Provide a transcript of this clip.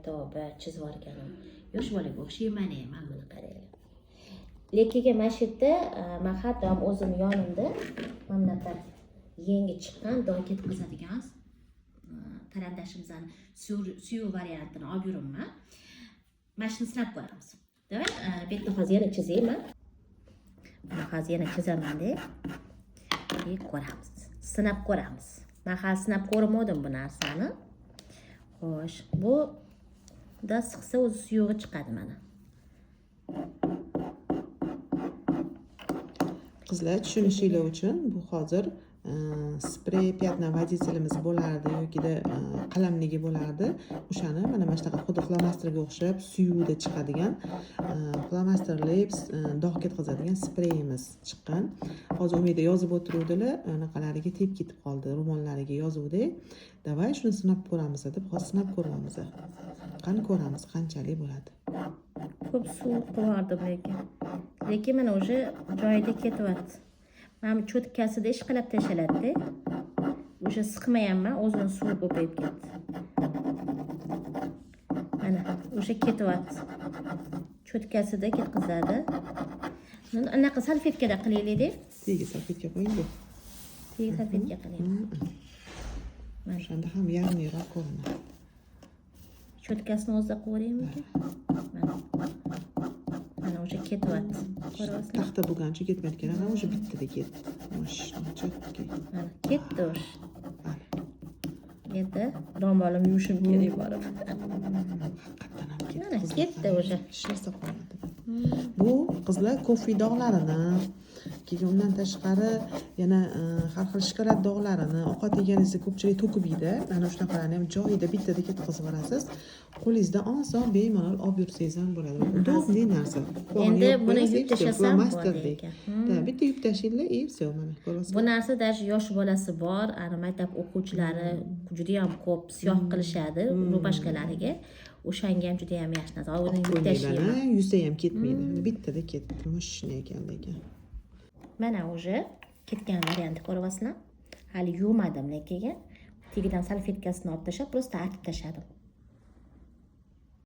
Tavba chizib yuborganim. Yosh bolaga o'xshayman men buni qaraylar. Lekiga mana shu yerda men hatto o'zim yonimda mana bunaqa yangi chiqqan dog' ketkazadigan qarindashimizning suyu variantini olib yuribman. Mana shuni sinab ko'ramiz. Davay, bu yerda hozir yana chizayman. Hozir yana chizaman-da. Ko'ramiz. Sinab ko'ramiz. Men hali sinab ko'rmadim bu narsani. Xo'sh, bu da siqsa o'zi suyug'i chiqadi mana. Qizlar tushunishingiz uchun bu hozir sprey pyatna водителimiz bo'lardi yoki-da qalamligi bo'lardi. O'shani mana shunaqa xuddi flomasterga o'xshab suyuvda chiqadigan flomasterli dog' ketkazadigan spreyimiz chiqqan. Hozir umida yozib o'tiruvdilar, anaqalariga tep ketib qoldi, ro'mollariga yozuvdi. Davay shuni sinab ko'ramiz deb, hozir sinab ko'ramiz. Qani ko'ramiz qanchalik bo'ladi. Ko'p suv qo'yardim lekin mana o'sha joyida ketyapti. Mana cho'tkasida ishqalab tashaladi. O'sha siqmayapman, o'zini suv ko'payib ketdi. Mana o'sha ketyapti. Cho'tkasida ketkazadi. Anaqa salfetkada qilaylik-da. Tega salfetka qo'ying-da. Tega salfetka qilaylik. O'shanda ham yarmiroq ko'rinadi. Cho'tkasini o'zida qo'yaymi? Mana o'sha ketyapti. Ko'ryapsizmi? Taxta bo'lgancha ketmayotgan, ana o'sha bittada ketdi. Mashina chotki. Mana ketdi o'sha. Endi ro'molim yuvishim kerak borib. Haqiqatan ham ketdi. Mana ketdi o'sha. Hech narsa qolmadi. Bu qizlar kofe dog'larini, keyin undan tashqari yana har xil shokolad dog'larini ovqat yeganingizda ko'pchilik to'kib yeydi. Mana shunaqalarni ham joyida bittada ketkazib olasiz. Qo'lingizda oson bemalol olib yursangiz ham bo'ladi. Udobniy narsa. Endi buni yuvib tashlasam bo'ladi. Bitta yuvib tashlaylar, и все mana ko'rasiz. Bu narsa даже yosh bolasi bor, ana maktab o'quvchilari juda ham ko'p siyoh qilishadi rubashkalariga. O'shanga ham juda ham yaxshi narsa. Uni yuvib tashlayman. Yuvsa ham ketmaydi. Bittada ketdi. Mashina ekan lekin. Mana o'sha ketgan variantni ko'ryapsizlar. Hali yuvmadim lekin tagidan salfetkasini olib tashlab, просто artib tashladim.